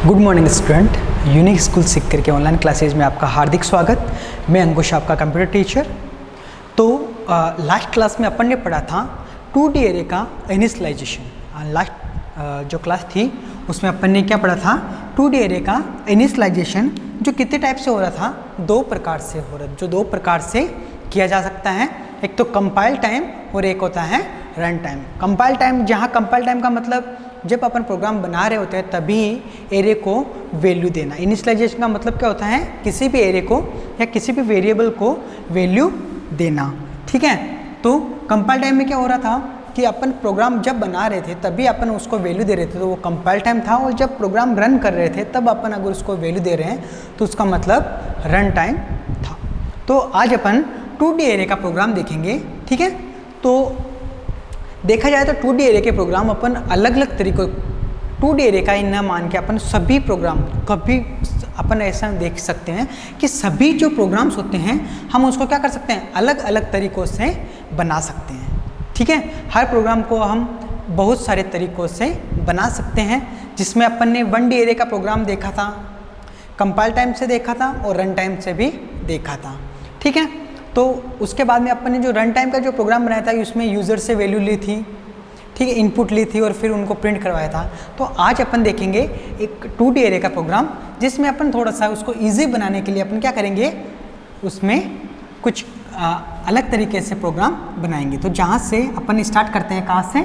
Good morning student, unique school सीखकर के online classes में आपका हार्दिक स्वागत। मैं अंकुश, आपका कंप्यूटर टीचर। तो लास्ट क्लास में अपन ने पढ़ा था 2D एरे का इनिशियलाइजेशन। लास्ट जो क्लास थी उसमें अपन ने क्या पढ़ा था, 2D एरे का इनिशियलाइजेशन जो कितने टाइप से हो रहा था, दो प्रकार से हो रहा, जो दो प्रकार से किया जा सकता है। एक तो कंपाइल टाइम और एक होता है रन टाइम। कंपाइल टाइम, जहाँ कंपाइल टाइम का मतलब जब अपन प्रोग्राम बना रहे होते हैं तभी एरे को वैल्यू देना। इनिशियलाइजेशन का मतलब क्या होता है, किसी भी एरे को या किसी भी वेरिएबल को वैल्यू देना। ठीक है, तो कंपाइल टाइम में क्या हो रहा था कि अपन प्रोग्राम जब बना रहे थे तभी अपन उसको वैल्यू दे रहे थे, तो वो कंपाइल टाइम था। और जब प्रोग्राम रन कर रहे थे तब अपन अगर उसको वैल्यू दे रहे हैं तो उसका मतलब रन टाइम था। तो आज अपन 2D एरे का प्रोग्राम देखेंगे। ठीक है, तो देखा जाए तो 2D एरे के प्रोग्राम अपन अलग अलग तरीकों, 2D एरे का न मान के अपन सभी प्रोग्राम कभी अपन ऐसा देख सकते हैं कि सभी जो प्रोग्राम्स होते हैं हम उसको क्या कर सकते हैं, अलग अलग तरीक़ों से बना सकते हैं। ठीक है, हर प्रोग्राम को हम बहुत सारे तरीक़ों से बना सकते हैं, जिसमें अपन ने 1D एरे का प्रोग्राम देखा था, कंपाइल टाइम से देखा था और रन टाइम से भी देखा था। ठीक है, तो उसके बाद में अपन ने जो रन टाइम का जो प्रोग्राम बनाया था उसमें यूज़र से वैल्यू ली थी, ठीक है, इनपुट ली थी और फिर उनको प्रिंट करवाया था। तो आज अपन देखेंगे एक 2D एरे का प्रोग्राम, जिसमें अपन थोड़ा सा उसको इजी बनाने के लिए अपन क्या करेंगे, उसमें कुछ अलग तरीके से प्रोग्राम बनाएंगे। तो जहाँ से अपन स्टार्ट करते हैं, कहाँ से,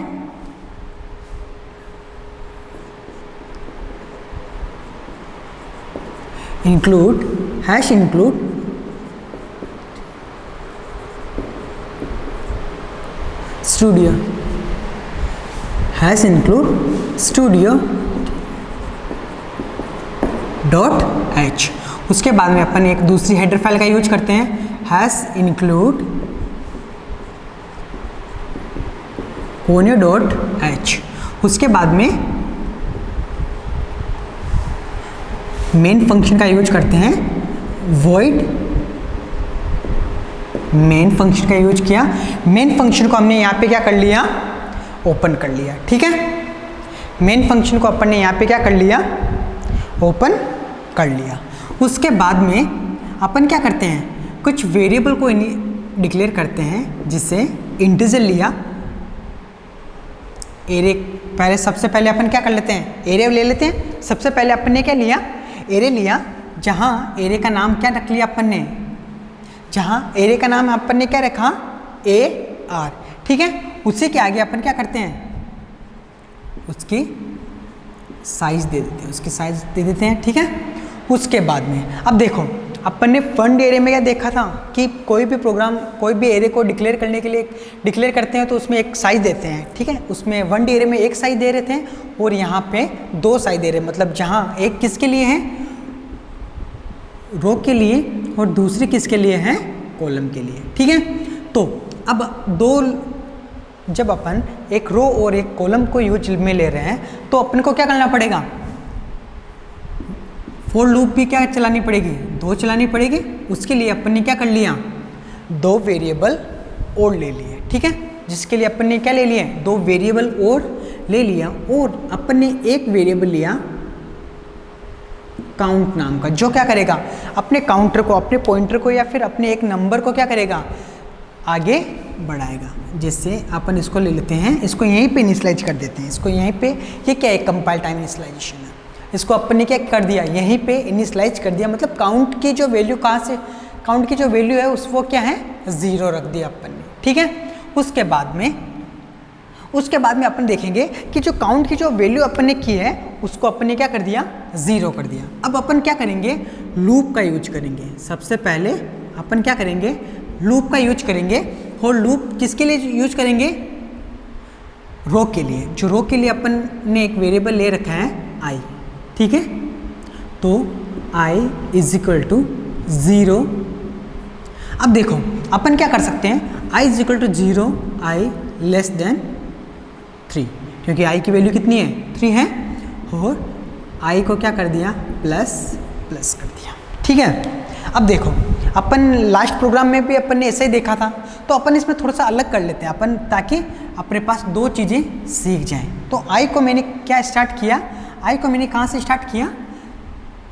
include hash include studio, hash include studio dot H. उसके बाद में अपन एक दूसरी हेडर फाइल का यूज करते हैं, hash include conio dot H. उसके बाद में मेन फंक्शन का यूज करते हैं, वॉइड मेन फंक्शन का यूज किया। मेन फंक्शन को हमने यहाँ पे क्या कर लिया, ओपन कर लिया। ठीक है, मेन फंक्शन को अपन ने यहाँ पे क्या कर लिया, ओपन कर लिया। उसके बाद में अपन क्या करते हैं, कुछ वेरिएबल को डिक्लेयर करते हैं, जिससे इंटीजर लिया एरे। पहले सबसे पहले अपन क्या कर लेते हैं, एरे ले लेते हैं। सबसे पहले अपन ने क्या लिया, एरे लिया, जहाँ एरे का नाम क्या रख लिया अपन ने, जहाँ एरे का नाम अपन ने क्या रखा, AR। ठीक है, उसी के आगे अपन क्या करते हैं, उसकी साइज दे देते हैं, उसकी साइज दे देते हैं। ठीक है, उसके बाद में अब देखो, अपन ने 1D एरे में क्या देखा था कि कोई भी प्रोग्राम कोई भी एरे को डिक्लेयर करने के लिए डिक्लेयर करते हैं तो उसमें एक साइज देते हैं। ठीक है, उसमें 1D एरे में एक साइज दे रहे थे और यहाँ पे दो साइज दे रहे, मतलब जहाँ एक किसके लिए है, रो के लिए, और दूसरी किसके लिए है, कॉलम के लिए। ठीक है, तो अब दो, जब अपन एक रो और एक कॉलम को यूज में ले रहे हैं तो अपन को क्या करना पड़ेगा, फॉर लूप भी क्या चलानी पड़ेगी, दो चलानी पड़ेगी। उसके लिए अपन ने क्या कर लिया, दो वेरिएबल और ले लिए। ठीक है, जिसके लिए अपन ने क्या ले लिए, दो वेरिएबल और ले लिया, और अपन ने एक वेरिएबल लिया काउंट नाम का, जो क्या करेगा, अपने काउंटर को, अपने पॉइंटर को या फिर अपने एक नंबर को क्या करेगा, आगे बढ़ाएगा। जिससे अपन इसको ले लेते हैं, इसको यहीं पे इनिशियलाइज कर देते हैं, इसको यहीं पे, ये क्या है, कंपाइल टाइम इनिशियलाइजेशन है। इसको अपन ने क्या कर दिया, यहीं पे इनिशियलाइज कर दिया, मतलब काउंट की जो वैल्यू, कहाँ से काउंट की जो वैल्यू है उस वो क्या है, 0 रख दिया अपन ने। ठीक है, उसके बाद में अपन देखेंगे कि जो काउंट की जो वैल्यू अपन ने की है उसको अपन ने क्या कर दिया, 0 कर दिया। अब अपन क्या करेंगे, लूप का यूज करेंगे। सबसे पहले अपन क्या करेंगे, लूप का यूज करेंगे। और लूप किसके लिए यूज करेंगे, रो के लिए। जो रो के लिए अपन ने एक वेरिएबल ले रखा है i। ठीक है, तो i = 0। अब देखो अपन क्या कर सकते हैं, i = 0, i <3, क्योंकि i की वैल्यू कितनी है, 3 है, और i को क्या कर दिया, प्लस कर दिया। ठीक है, अब देखो अपन लास्ट प्रोग्राम में भी अपन ने ऐसे ही देखा था, तो अपन इसमें थोड़ा सा अलग कर लेते हैं अपन, ताकि अपने पास दो चीज़ें सीख जाएं। तो आई को मैंने क्या स्टार्ट किया, आई को मैंने कहाँ से स्टार्ट किया,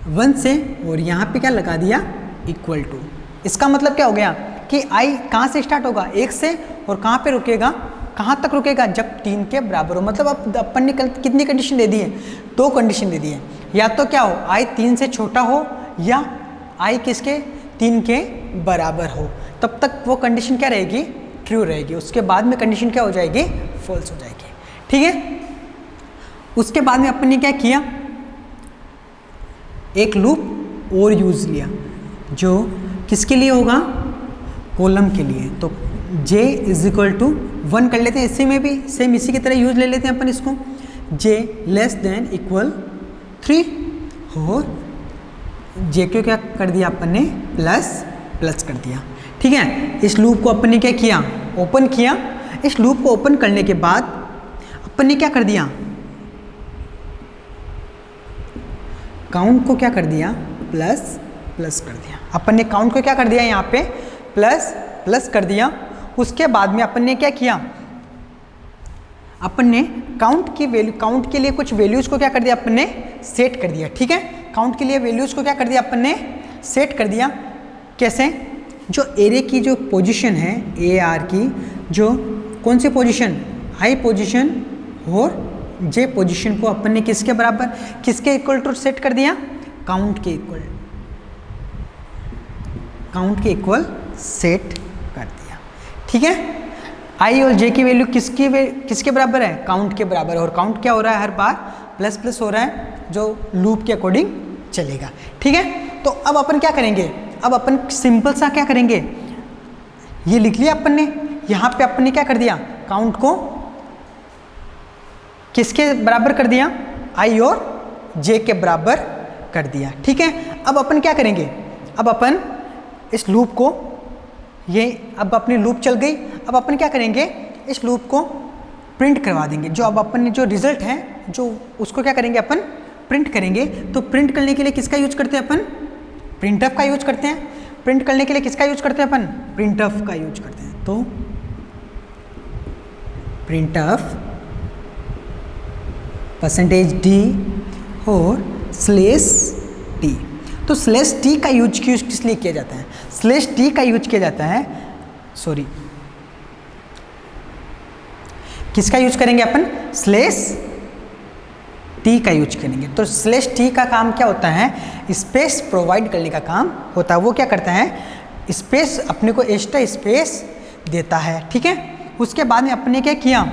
1 से और यहाँ पे क्या लगा दिया इक्वल टू। इसका मतलब क्या हो गया कि आई कहाँ से स्टार्ट होगा 1 से और कहाँ पे रुकेगा, कहाँ तक रुकेगा जब 3 के बराबर हो। मतलब अब अपन ने कितनी कंडीशन दे दी है, 2 कंडीशन दे दी है। या तो क्या हो आई 3 से छोटा हो या आई किसके 3 के बराबर हो, तब तक वो कंडीशन क्या रहेगी ट्रू रहेगी। उसके बाद में कंडीशन क्या हो जाएगी फॉल्स हो जाएगी। ठीक है, उसके बाद में अपन ने क्या किया, एक लूप और यूज लिया जो किसके लिए होगा कॉलम के लिए। तो j इज इक्वल टू 1 कर लेते हैं, इसी में भी सेम इसी की तरह यूज ले लेते हैं अपन इसको, j लेस देन इक्वल 3 और j को क्या कर दिया अपन ने प्लस कर दिया। ठीक है, इस लूप को अपन ने क्या किया ओपन किया। इस लूप को ओपन करने के बाद अपन ने क्या कर दिया काउंट को क्या कर दिया प्लस कर दिया। अपन ने काउंट को क्या कर दिया यहाँ पे प्लस कर दिया। उसके बाद में अपन ने क्या किया, अपन ने काउंट के लिए कुछ वैल्यूज को क्या कर दिया अपन ने सेट कर दिया। ठीक है, काउंट के लिए वैल्यूज को क्या कर दिया अपन ने सेट कर दिया। कैसे, जो एरे की जो पोजीशन है ए आर की, जो कौन सी पोजीशन आई पोजीशन और जे पोजीशन को अपन ने किसके बराबर किसके इक्वल टू सेट कर दिया काउंट के इक्वल सेट कर दिया। ठीक है, आई और जे की वैल्यू किसके बराबर है काउंट के बराबर, और काउंट क्या हो रहा है हर बार प्लस हो रहा है जो लूप के अकॉर्डिंग चलेगा। ठीक है, तो अब अपन क्या करेंगे, अब अपन सिंपल सा क्या करेंगे, ये लिख लिया अपन ने, यहाँ पे अपन ने क्या कर दिया काउंट को किसके बराबर कर दिया आई और जे के बराबर कर दिया। ठीक है, अब अपन क्या करेंगे, अब अपन इस लूप को ये अब अपनी लूप चल गई, अब अपन क्या करेंगे इस लूप को प्रिंट करवा देंगे। जो अब अपन ने जो रिजल्ट है जो उसको क्या करेंगे अपन प्रिंट करेंगे। तो प्रिंट करने के लिए किसका यूज करते हैं अपन प्रिंटफ का यूज करते हैं। प्रिंट करने के लिए किसका यूज करते हैं अपन प्रिंटफ का यूज करते हैं। तो प्रिंटफ %d और /t। तो /t का यूज किस लिए किया जाता है, /t का यूज किया जाता है, सॉरी किसका यूज करेंगे अपन /t का यूज करेंगे। तो /t का काम क्या होता है स्पेस प्रोवाइड करने का काम होता है। वो क्या करता है स्पेस अपने को एक्स्ट्रा स्पेस देता है। ठीक है, उसके बाद में अपने क्या किया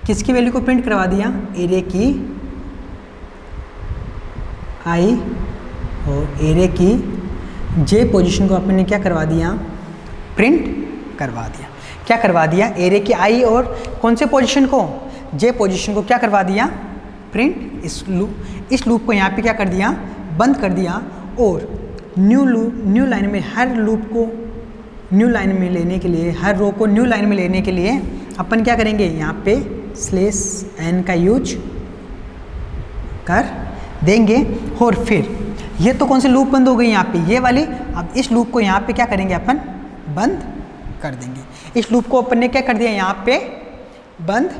किसकी वैल्यू को प्रिंट करवा दिया एरे की आई और एरे की जे पोजीशन को अपन ने क्या करवा दिया प्रिंट करवा दिया। क्या करवा दिया एरे की आई और कौन से पोजीशन को जे पोजीशन को क्या करवा दिया प्रिंट। इस लूप को यहाँ पे क्या कर दिया बंद कर दिया और न्यू लाइन में हर लूप को न्यू लाइन में लेने के लिए हर रो को न्यू लाइन में लेने के लिए अपन क्या करेंगे यहाँ पे /n का यूज कर देंगे। और फिर ये तो कौन सी लूप बंद हो गई यहाँ पे ये वाली। अब इस लूप को यहाँ पे क्या करेंगे अपन बंद कर देंगे। इस लूप को अपन ने क्या कर दिया यहाँ पे बंद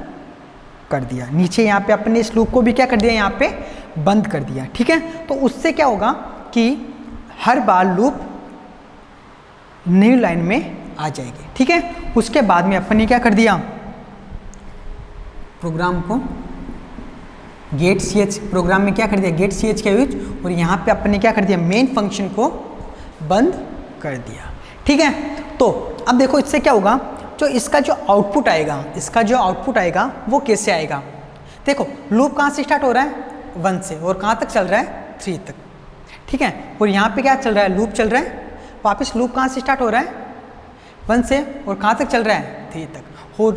कर दिया। नीचे यहाँ पे अपन ने इस लूप को भी क्या कर दिया यहाँ पे बंद कर दिया। ठीक है, तो उससे क्या होगा कि हर बार लूप न्यू लाइन में आ जाएगी। ठीक है, उसके बाद में अपन ने क्या कर दिया प्रोग्राम को गेट ch प्रोग्राम में क्या कर दिया गेट ch का यूज और यहाँ पे अपन ने क्या कर दिया मेन फंक्शन को बंद कर दिया। ठीक है, तो अब देखो इससे क्या होगा जो इसका जो आउटपुट आएगा वो कैसे आएगा। देखो लूप कहाँ से स्टार्ट हो रहा है 1 से और कहाँ तक चल रहा है 3 तक। ठीक है, और यहाँ पे क्या चल रहा है लूप चल रहा है वापस लूप कहाँ से स्टार्ट हो रहा है 1 से और कहाँ तक चल रहा है 3 तक। और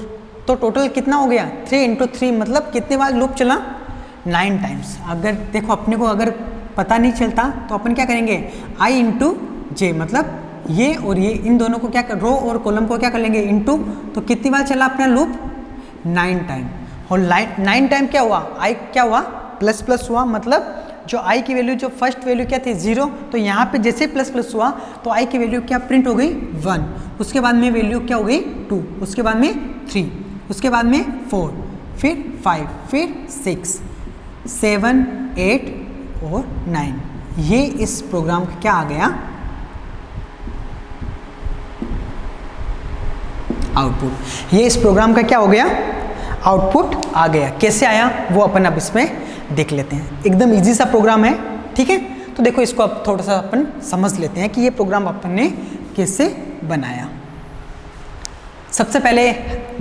तो टोटल कितना हो गया 3 × 3 मतलब कितने बार लूप चला 9 टाइम्स। अगर देखो अपने को अगर पता नहीं चलता तो अपन क्या करेंगे i × j मतलब ये और ये इन दोनों को क्या कर रो और कॉलम को क्या कर लेंगे इनटू। तो कितनी बार चला अपना लूप 9 टाइम और 9 टाइम क्या हुआ i क्या हुआ प्लस हुआ। मतलब जो i की वैल्यू जो फर्स्ट वैल्यू क्या थी 0 तो यहाँ पे जैसे प्लस हुआ तो i की वैल्यू क्या प्रिंट हो गई 1। उसके बाद में वैल्यू क्या हो गई 2, उसके बाद में 3, उसके बाद में 4, फिर 5, फिर 6, 7, 8 और 9। ये इस प्रोग्राम का क्या आ गया, आउटपुट। ये इस प्रोग्राम का क्या हो गया, आउटपुट आ गया। कैसे आया वो अपन अब इसमें देख लेते हैं। एकदम इजी सा प्रोग्राम है, ठीक है। तो देखो इसको अब थोड़ा सा अपन समझ लेते हैं कि ये प्रोग्राम अपन ने कैसे बनाया। सबसे पहले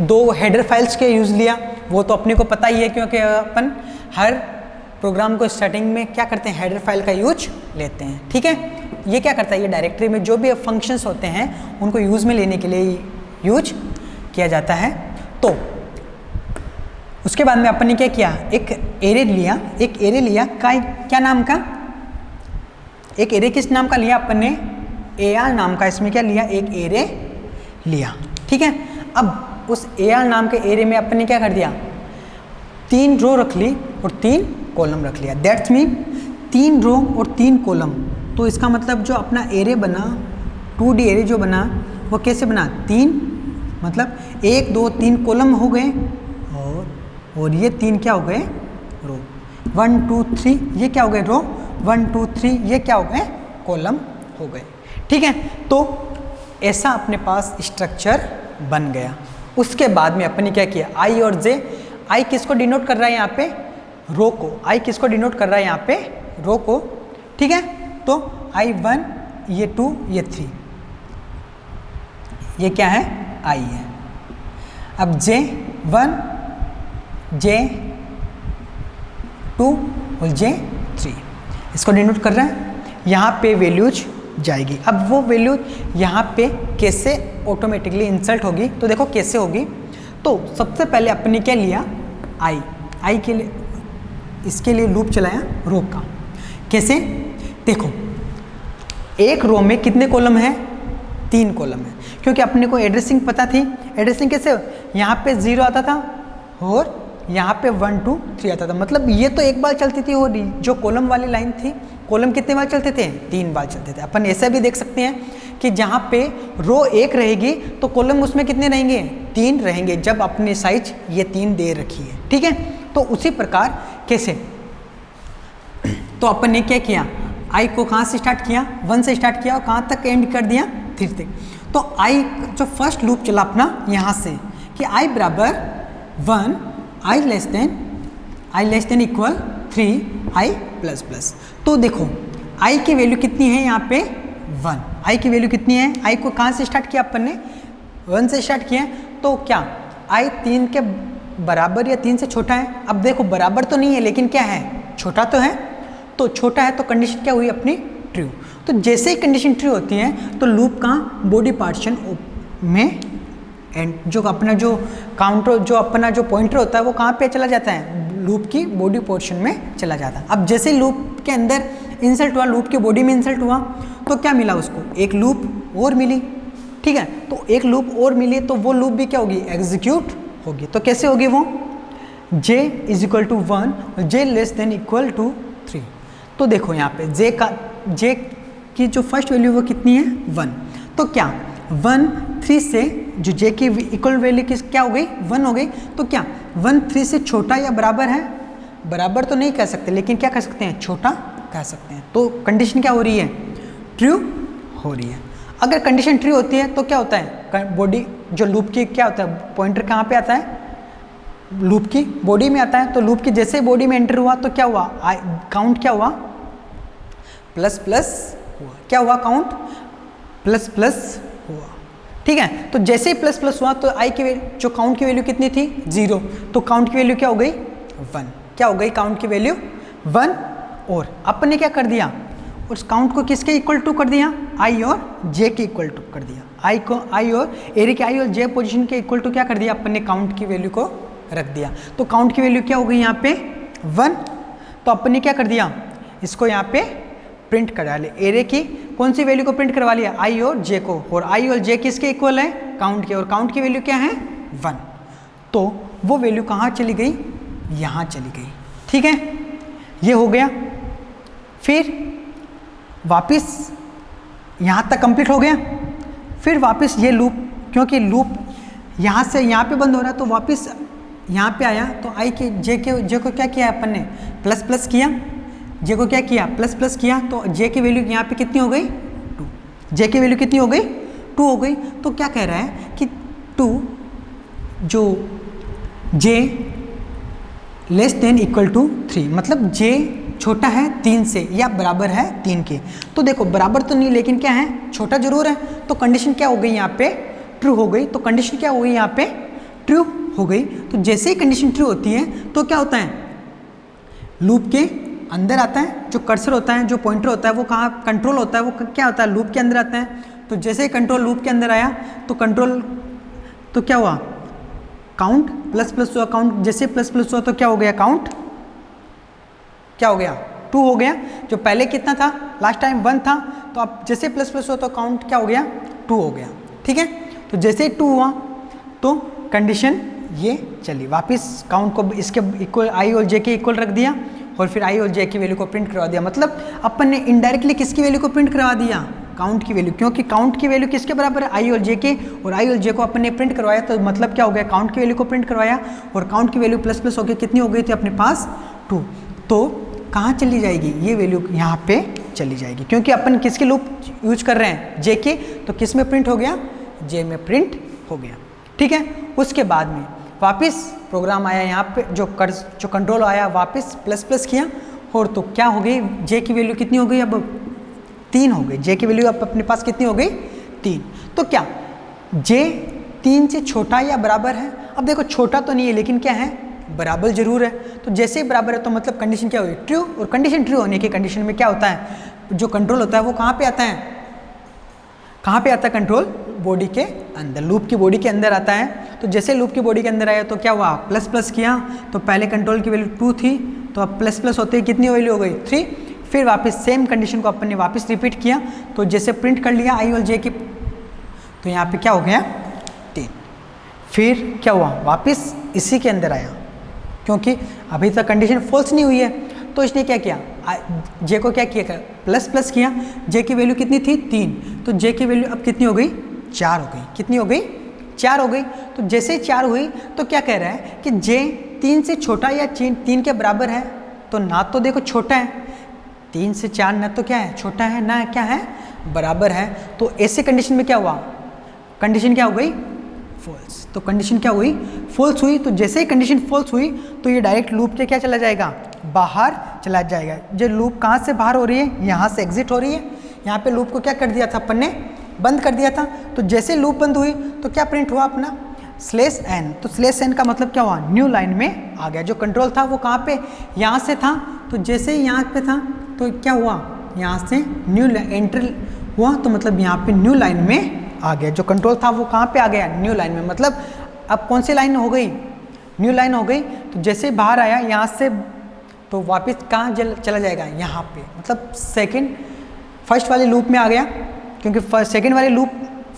2 हेडर फाइल्स के यूज़ लिया, वो तो अपने को पता ही है क्योंकि अपन हर प्रोग्राम को स्टार्टिंग में क्या करते हैं, हेडर फाइल का यूज लेते हैं, ठीक है। ये क्या करता है, ये डायरेक्टरी में जो भी फंक्शंस होते हैं उनको यूज़ में लेने के लिए यूज किया जाता है। तो उसके बाद में अपन ने क्या किया, एक एरे लिया क्या नाम का, एक एरे किस नाम का लिया अपन ने, AR नाम का। इसमें क्या लिया, एक एरे लिया, ठीक है। अब उस AR नाम के एरे में अपन ने क्या कर दिया, 3 रो रख ली और 3 कॉलम रख लिया। दैट्स मीन 3 रो और 3 कॉलम। तो इसका मतलब जो अपना एरे बना, 2D एरे जो बना वो कैसे बना, 3 मतलब 1 2 3 कॉलम हो गए और ये 3 क्या हो गए, रो। 1 2 3 ये क्या हो गए, रो। 1 2 3 ये क्या हो गए, कॉलम हो गए, ठीक है। तो ऐसा अपने पास स्ट्रक्चर बन गया। उसके बाद में अपन ने क्या किया, I और J, I किसको डिनोट कर रहा है यहाँ पे, रो को। I किसको डिनोट कर रहा है यहाँ पे, रो को, ठीक है। तो I1 ये 2 ये 3 ये क्या है, I है। अब J1 J2 और J3 इसको डिनोट कर रहे हैं। यहाँ पे वैल्यूज जाएगी। अब वो वैल्यू यहाँ पे कैसे ऑटोमेटिकली इंसर्ट होगी, तो देखो कैसे होगी। तो सबसे पहले अपन ने क्या लिया, आई के लिए, इसके लिए लूप चलाया रो का। कैसे, देखो एक रो में कितने कॉलम है, 3 कॉलम है, क्योंकि अपने को एड्रेसिंग पता थी। एड्रेसिंग कैसे, यहाँ पे 0 आता था और यहाँ पे 1 2 3 आता था। मतलब ये तो एक बार चलती थी और जो कॉलम वाली लाइन थी, कॉलम कितने बार चलते थे, 3 बार चलते थे। अपन ऐसा भी देख सकते हैं कि जहाँ पे रो 1 रहेगी तो कॉलम उसमें कितने रहेंगे, 3 रहेंगे, जब अपने साइज ये 3 दे रखी है, ठीक है। तो उसी प्रकार कैसे, तो अपन ने क्या किया, आई को कहाँ से स्टार्ट किया, 1 से स्टार्ट किया और कहाँ तक एंड कर दिया, 3 तक। तो आई जो फर्स्ट लूप चला अपना यहाँ से कि आई बराबर 1, आई लेस देन इक्वल 3, आई प्लस प्लस। तो देखो आई की वैल्यू कितनी है यहाँ पे, 1। आई की वैल्यू कितनी है, आई को कहाँ से स्टार्ट किया अपन ने, 1 से स्टार्ट किया। तो क्या आई 3 के बराबर या 3 से छोटा है। अब देखो बराबर तो नहीं है लेकिन क्या है, छोटा तो है। तो छोटा है तो कंडीशन क्या हुई अपनी, ट्रू। तो जैसे ही कंडीशन ट्रू होती है तो लूप का बॉडी पार्टीशन में एंड जो अपना जो काउंटर, जो अपना जो पॉइंटर होता है वो कहाँ पे चला जाता है, लूप की बॉडी पोर्शन में चला जाता है। अब जैसे लूप के अंदर इंसर्ट हुआ, लूप की बॉडी में इंसर्ट हुआ, तो क्या मिला उसको, एक लूप और मिली, ठीक है। तो एक लूप और मिली तो वो लूप भी क्या होगी, एग्जीक्यूट होगी। तो कैसे होगी वो, j = 1 और j <= 3। तो देखो यहाँ पे j की जो फर्स्ट वैल्यू वो कितनी है, 1। तो क्या 1 3 से जो j की इक्वल वैल्यू किस क्या हो गई, 1 हो गई। तो क्या 1 3 से छोटा या बराबर है, बराबर तो नहीं कह सकते लेकिन क्या कह सकते हैं, छोटा कह सकते हैं। तो कंडीशन क्या हो रही है, ट्रू हो रही है। अगर कंडीशन ट्रू होती है तो क्या होता है, बॉडी जो लूप की क्या होता है, पॉइंटर कहाँ पे आता है, लूप की बॉडी में आता है। तो लूप की जैसे बॉडी में एंटर हुआ तो क्या हुआ, काउंट क्या हुआ, प्लस प्लस हुआ। क्या हुआ, काउंट प्लस प्लस हुआ, ठीक है। तो जैसे ही प्लस प्लस हुआ तो आई की जो काउंट की वैल्यू कितनी थी, 0। तो काउंट की वैल्यू क्या हो गई, 1। क्या हो गई काउंट की वैल्यू 1। और अपन ने क्या कर दिया, उस काउंट को किसके इक्वल टू कर दिया, आई और जे के इक्वल टू कर दिया। आई को आई और एरे के आई और जे पोजीशन के इक्वल टू क्या कर दिया अपन ने, काउंट की वैल्यू को रख दिया। तो काउंट की वैल्यू क्या हो गई यहाँ पे 1। तो अपन ने क्या कर दिया, इसको यहाँ पे प्रिंट करा ले, एरे की कौन सी वैल्यू को प्रिंट करवा लिया, आई और जे को। और आई और जे किसके इक्वल है, काउंट के, और काउंट की वैल्यू क्या है 1। तो वो वैल्यू कहाँ चली गई, यहाँ चली गई, ठीक है। ये हो गया। फिर वापस यहाँ तक कंप्लीट हो गया। फिर वापस ये लूप, क्योंकि लूप यहाँ से यहाँ पे बंद हो रहा है तो वापस यहाँ पे आया। तो आई के जे को क्या किया अपन ने, प्लस प्लस किया। जे को क्या किया, प्लस प्लस किया, तो जे की वैल्यू यहाँ पे कितनी हो गई, 2। जे की वैल्यू कितनी हो गई, 2 हो गई। तो क्या कह रहा है कि 2 जो जे लेस देन इक्वल टू 3, मतलब जे छोटा है 3 से या बराबर है 3 के। तो देखो बराबर तो नहीं, लेकिन क्या है, छोटा जरूर है। तो कंडीशन क्या हो गई यहाँ पे, ट्रू हो गई। तो कंडीशन क्या हो गई यहाँ पे, ट्रू हो गई। तो जैसे ही कंडीशन ट्रू होती है तो क्या होता है, लूप के अंदर आता है, जो कर्सर होता है, जो पॉइंटर होता है, वो कहाँ कंट्रोल होता है, वो क्या होता है, लूप के अंदर आता है। तो जैसे ही कंट्रोल लूप के अंदर आया तो कंट्रोल, तो क्या हुआ, काउंट प्लस प्लस हुआ, काउंट जैसे प्लस प्लस हुआ तो क्या हो गया, काउंट क्या हो गया, 2 हो गया। जो पहले कितना था, लास्ट टाइम 1 था, तो अब जैसे प्लस प्लस हुआ तो काउंट क्या हो गया, 2 हो गया। ठीक है, तो जैसे 2 हुआ तो कंडीशन ये चली, वापस काउंट को इसके इक्वल, आई और जे के इक्वल रख दिया, और फिर आई और जे की वैल्यू को प्रिंट करवा दिया। मतलब अपन ने इनडायरेक्टली किसकी वैल्यू को प्रिंट करवा दिया, काउंट की वैल्यू, क्योंकि काउंट की वैल्यू किसके बराबर है, आई और जे के, और आई और जे को अपन ने प्रिंट करवाया, तो मतलब क्या हो गया, काउंट की वैल्यू को प्रिंट करवाया, और काउंट की वैल्यू प्लस प्लस हो गई, कितनी हो गई थी अपने पास, 2। तो कहाँ चली जाएगी, ये वैल्यू यहाँ पे चली जाएगी, क्योंकि अपन किसके लूप यूज कर रहे हैं, जे के, तो किस में प्रिंट हो गया, जे में प्रिंट हो गया। ठीक है, उसके बाद में वापस प्रोग्राम आया यहाँ पे, जो कंट्रोल आया वापस प्लस प्लस किया, और तो क्या हो गई, जे की वैल्यू कितनी हो गई, अब 3 हो गई। जे की वैल्यू अब अपने पास कितनी हो गई, 3। तो क्या जे 3 से छोटा या बराबर है, अब देखो छोटा तो नहीं है, लेकिन क्या है, बराबर जरूर है। तो जैसे ही बराबर है तो मतलब कंडीशन क्या हुई, ट्रू। और कंडीशन ट्रू होने की कंडीशन में क्या होता है, जो कंट्रोल होता है वो कहाँ पे आता है, कहाँ पे आता है कंट्रोल, बॉडी के अंदर, लूप की बॉडी के अंदर आता है। तो जैसे लूप की बॉडी के अंदर आया तो क्या हुआ, प्लस प्लस किया, तो पहले कंट्रोल की वैल्यू 2 थी, तो अब प्लस प्लस होते ही कितनी वैल्यू हो गई, 3। फिर वापस सेम कंडीशन को अपन ने वापस रिपीट किया, तो जैसे प्रिंट कर लिया आई और जे की, तो यहाँ पे क्या हो गया, 3। फिर क्या हुआ, वापस इसी के अंदर आया, क्योंकि अभी तक कंडीशन फॉल्स नहीं हुई है, तो इसने क्या किया, जे को क्या किया, प्लस प्लस किया, जे की वैल्यू कितनी थी, 3, तो जे की वैल्यू अब कितनी हो गई, 4 हो गई। कितनी हो गई, 4 हो गई। तो जैसे 4 हुई तो क्या कह रहा है कि जे 3 से छोटा या 3 के बराबर है, तो ना तो देखो छोटा है, 3 से 4 ना तो क्या है, छोटा है, ना क्या है, बराबर है। तो ऐसे कंडीशन में क्या हुआ, कंडीशन क्या हो गई, फॉल्स। तो कंडीशन क्या हुई, फॉल्स हुई। तो जैसे ही कंडीशन फॉल्स हुई तो ये डायरेक्ट लूप से क्या चला जाएगा, बाहर चला जाएगा। जो लूप कहाँ से बाहर हो रही है, यहाँ से एग्जिट हो रही है। यहाँ पे लूप को क्या कर दिया था अपन ने, बंद कर दिया था। तो जैसे लूप बंद हुई तो क्या प्रिंट हुआ अपना, /n। तो /n का मतलब क्या हुआ, न्यू लाइन में आ गया। जो कंट्रोल था वो कहाँ पे, यहाँ से था, तो जैसे ही यहाँ पे था तो क्या हुआ, यहाँ से न्यू एंटर हुआ, तो मतलब यहाँ पे न्यू लाइन में आ गया। जो कंट्रोल था वो कहाँ पे आ गया, न्यू लाइन में। मतलब अब कौन सी लाइन हो गई, न्यू लाइन हो गई। तो जैसे बाहर आया यहाँ से, तो वापस कहाँ चला जाएगा, यहाँ पे, मतलब फर्स्ट वाले लूप में आ गया, क्योंकि सेकंड वाली लूप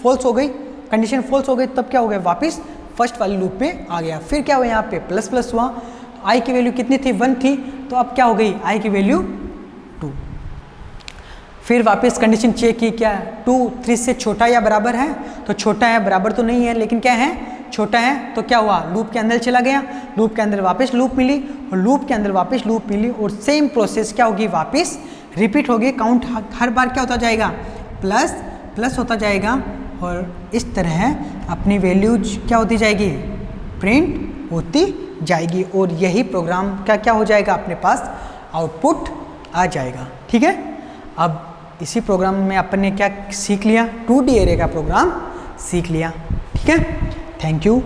फॉल्स हो गई, कंडीशन फॉल्स हो गई, तब क्या हो गया, वापस फर्स्ट वाली लूप में आ गया। फिर क्या हुआ, यहाँ पे प्लस प्लस हुआ, तो आई की वैल्यू कितनी थी, 1 थी, तो अब क्या हो गई, आई की वैल्यू 2। फिर वापस कंडीशन चेक की, क्या 2 3 से छोटा या बराबर है, तो छोटा है, बराबर तो नहीं है, लेकिन क्या है, छोटा है। तो क्या हुआ, लूप के अंदर चला गया, लूप के अंदर वापस लूप मिली, और लूप के अंदर वापस लूप मिली, और सेम प्रोसेस क्या होगी, वापस रिपीट होगी। काउंट हर बार क्या होता जाएगा, प्लस प्लस होता जाएगा, और इस तरह अपनी वैल्यूज क्या होती जाएगी, प्रिंट होती जाएगी, और यही प्रोग्राम का क्या हो जाएगा, अपने पास आउटपुट आ जाएगा। ठीक है, अब इसी प्रोग्राम में अपन ने क्या सीख लिया, 2D एरे का प्रोग्राम सीख लिया। ठीक है, थैंक यू।